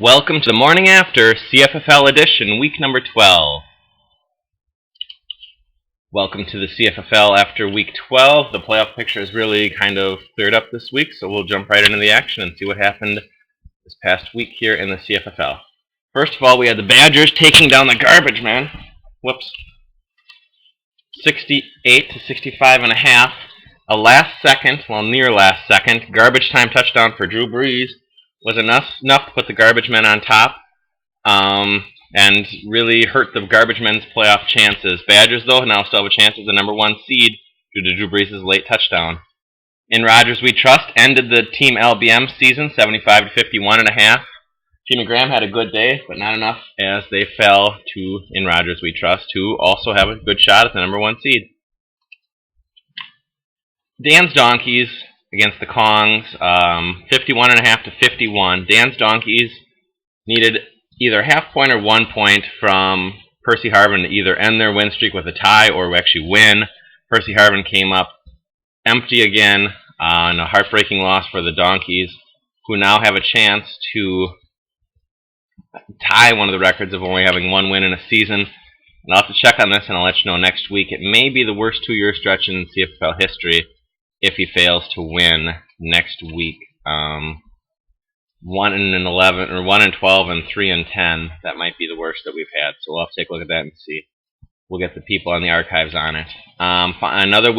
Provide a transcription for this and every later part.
Welcome to the morning after CFFL edition, week number 12. Welcome to the CFFL after week 12. The playoff picture is really kind of cleared up this week, so we'll jump right into the action and see what happened this past week here in the CFFL. First of all, we had the Badgers taking down the garbage man. 68 to 65 and a half. A near last second, garbage time touchdown for Drew Brees was enough to put the garbage men on top and really hurt the garbage men's playoff chances. Badgers, though, now still have a chance as the number one seed due to Drew Brees' late touchdown. In Rodgers We Trust ended the Team LBM season 75 to 51 and a half. Jimmy Graham had a good day, but not enough as they fell to In Rodgers We Trust, who also have a good shot at the number one seed. Dan's Donkeys against the Kongs, 51.5 to 51. Dan's Donkeys needed either half point or 1 point from Percy Harvin to either end their win streak with a tie or actually win. Percy Harvin came up empty again on a heartbreaking loss for the Donkeys, who now have a chance to tie one of the records of only having one win in a season. And I'll have to check on this and I'll let you know next week. It may be the worst 2-year stretch in CFFL history if he fails to win next week. 1-11 or 1-12 and 3-10. That might be the worst that we've had. So we'll have to take a look at that and see. We'll get the people on the archives on it. Another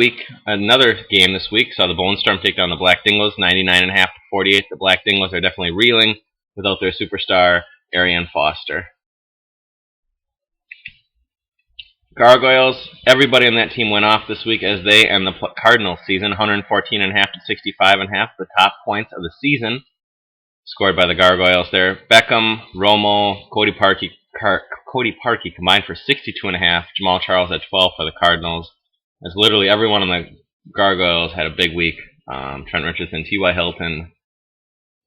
game this week saw the Bone Storm take down the Black Dingos, 99.5 to 48. The Black Dingos are definitely reeling without their superstar, Arian Foster. Gargoyles, everybody on that team went off this week as they end the Cardinals season, 114.5 to 65.5, the top points of the season scored by the Gargoyles there. Beckham, Romo, Cody Parkey combined for 62.5. Jamal Charles at 12 for the Cardinals. As literally everyone on the Gargoyles had a big week. Trent Richardson, T.Y. Hilton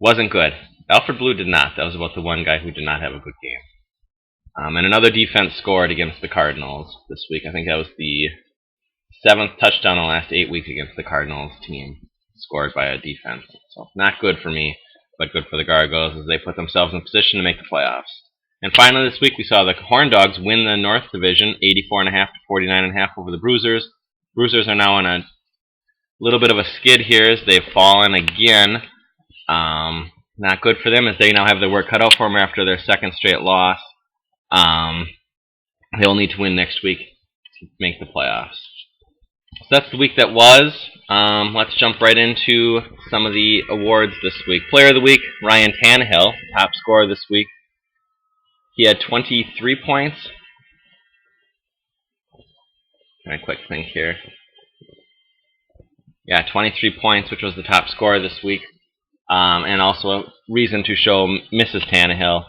wasn't good. Alfred Blue did not. That was about the one guy who did not have a good game. And another defense scored against the Cardinals this week. I think that was the 7th touchdown in the last 8 weeks against the Cardinals team, scored by a defense. So not good for me, but good for the Gargoyles as they put themselves in position to make the playoffs. And finally this week we saw the Horn Dogs win the North Division, 84.5 to 49.5 over the Bruisers. Bruisers are now on a little bit of a skid here as they've fallen again. Not good for them as they now have their work cut out for them after their second straight loss. They'll need to win next week to make the playoffs. So that's the week that was. Let's jump right into some of the awards this week. Player of the Week, Ryan Tannehill, top scorer this week. He had 23 points. Try a quick think here. Yeah, 23 points, which was the top scorer this week. And also a reason to show Mrs. Tannehill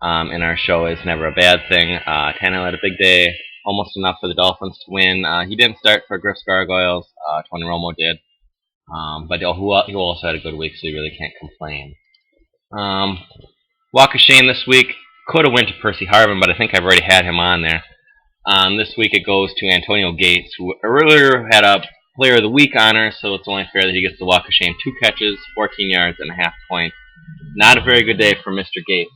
in our show is never a bad thing. Tannehill had a big day, almost enough for the Dolphins to win. He didn't start for Griff's Gargoyles. Tony Romo did. But he also had a good week, so he really can't complain. Walk of Shame this week could have went to Percy Harvin, but I think I've already had him on there. This week it goes to Antonio Gates, who earlier had a Player of the Week honor, so it's only fair that he gets the Walk of Shame. 2 catches, 14 yards, and a half point. Not a very good day for Mr. Gates.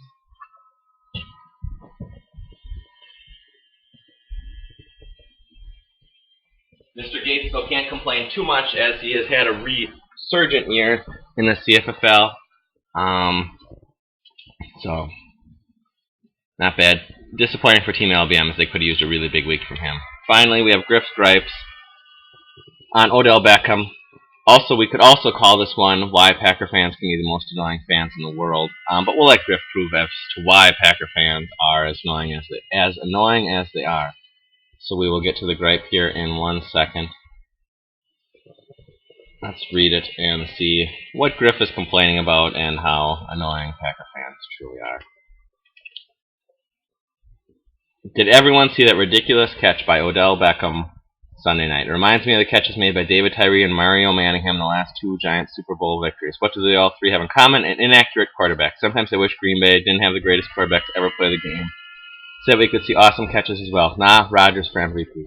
Mr. Gates, though, can't complain too much as he has had a resurgent year in the CFFL. So, not bad. Disappointing for Team LBM as they could have used a really big week from him. Finally, we have Griff's Gripes on Odell Beckham. Also, we could also call this one why Packer fans can be the most annoying fans in the world. But we'll let Griff prove as to why Packer fans are as annoying as they are. So we will get to the gripe here in 1 second. Let's read it and see what Griff is complaining about and how annoying Packer fans truly are. Did everyone see that ridiculous catch by Odell Beckham Sunday night? It reminds me of the catches made by David Tyree and Mario Manningham in the last 2 Giants Super Bowl victories. What do they all three have in common? An inaccurate quarterback. Sometimes I wish Green Bay didn't have the greatest quarterback to ever play the game, so that we could see awesome catches as well. Nah, Rodgers for MVP.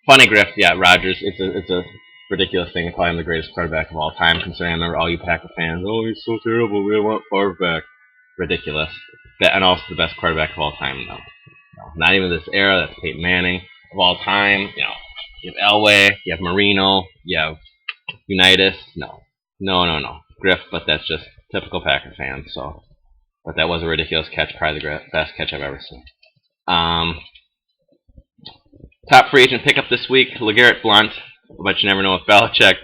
Funny, Griff. Yeah, Rodgers. It's a ridiculous thing to call him the greatest quarterback of all time, considering I remember all you Packer fans, oh, he's so terrible, we want Favre back. ridiculous. And also the best quarterback of all time. No, not even this era. That's Peyton Manning of all time. You have Elway, you have Marino, you have Unitas. No. Griff, but that's just typical Packer fans. So, but that was a ridiculous catch. Probably the best catch I've ever seen. Top free agent pickup this week: LeGarrette Blount. But you never know with Belichick.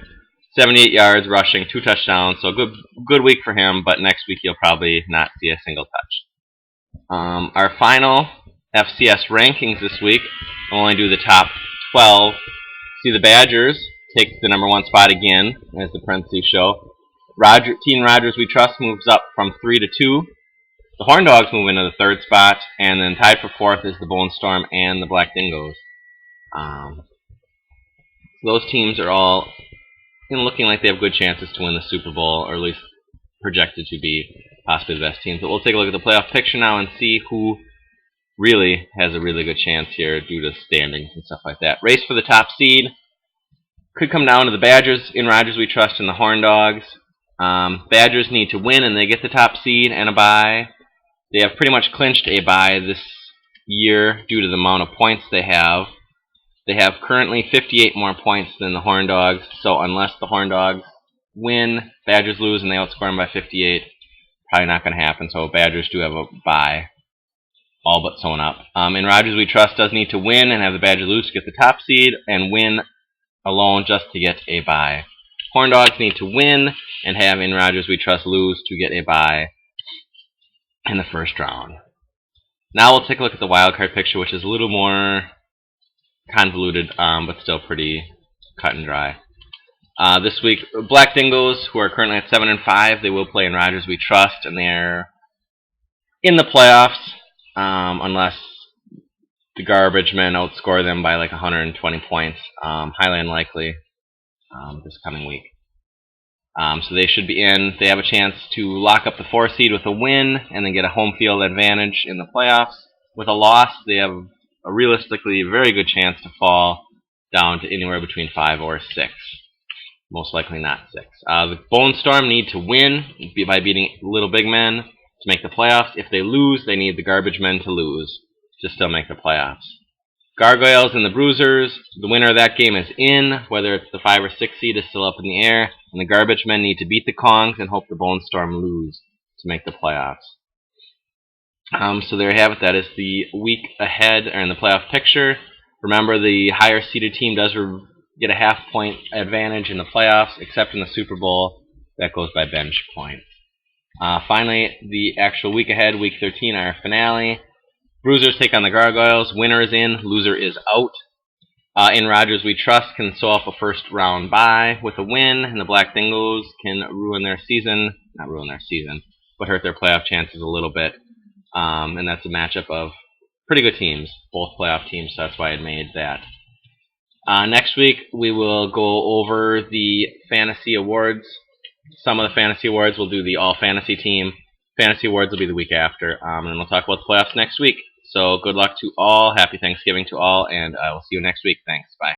78 yards rushing, 2 touchdowns. So good week for him. But next week he'll probably not see a single touch. Our final FCS rankings this week. I'll only do the top 12. See, the Badgers take the number 1 spot again, as the parentheses show. Team Rogers We Trust moves up from 3 to 2. The Horn Dogs move into the 3rd spot, and then tied for 4th is the Bone Storm and the Black Dingoes. Those teams are all looking like they have good chances to win the Super Bowl, or at least projected to be possibly the best teams. But we'll take a look at the playoff picture now and see who really has a really good chance here due to standings and stuff like that. Race for the top seed could come down to the Badgers in Rogers We Trust and the Horn Dogs. Badgers need to win and they get the top seed and a bye. They have pretty much clinched a bye this year due to the amount of points they have. They have currently 58 more points than the Horn Dogs, so unless the Horn Dogs win, Badgers lose, and they outscore them by 58, probably not going to happen, so Badgers do have a bye, all but sewn up. In Rogers We Trust does need to win and have the Badgers lose to get the top seed, and win alone just to get a bye. Horn Dogs need to win and have in Rogers We Trust lose to get a bye in the first round. Now we'll take a look at the wild card picture, which is a little more convoluted, but still pretty cut and dry. This week, Black Dingoes, who are currently at 7-5, they will play in Rogers We Trust, and they're in the playoffs, unless the Garbage Men outscore them by like 120 points. Highly unlikely this coming week. So they should be in. They have a chance to lock up the 4 seed with a win, and then get a home field advantage in the playoffs. With a loss, they have a realistically very good chance to fall down to anywhere between 5 or 6. Most likely not 6. The Bone Storm need to win by beating Little Big Men to make the playoffs. If they lose, they need the Garbage Men to lose to still make the playoffs. Gargoyles and the Bruisers, the winner of that game is in. Whether it's the 5 or 6 seed is still up in the air. And the Garbage Men need to beat the Kongs and hope the Bone Storm lose to make the playoffs. So there you have it. That is the week ahead, or in the playoff picture. Remember, the higher seeded team does get a half-point advantage in the playoffs, except in the Super Bowl. That goes by bench points. Finally, the actual week ahead, week 13, our finale. Bruisers take on the Gargoyles. Winner is in, loser is out. In Rogers We Trust can sew up a first-round bye with a win, and the Black Dingoes can not ruin their season, but hurt their playoff chances a little bit. And that's a matchup of pretty good teams, both playoff teams, so that's why I made that. Next week, we will go over the fantasy awards. Some of the fantasy awards we'll do the all-fantasy team. Fantasy awards will be the week after, and we'll talk about the playoffs next week. So good luck to all, happy Thanksgiving to all, and I will see you next week. Thanks, bye.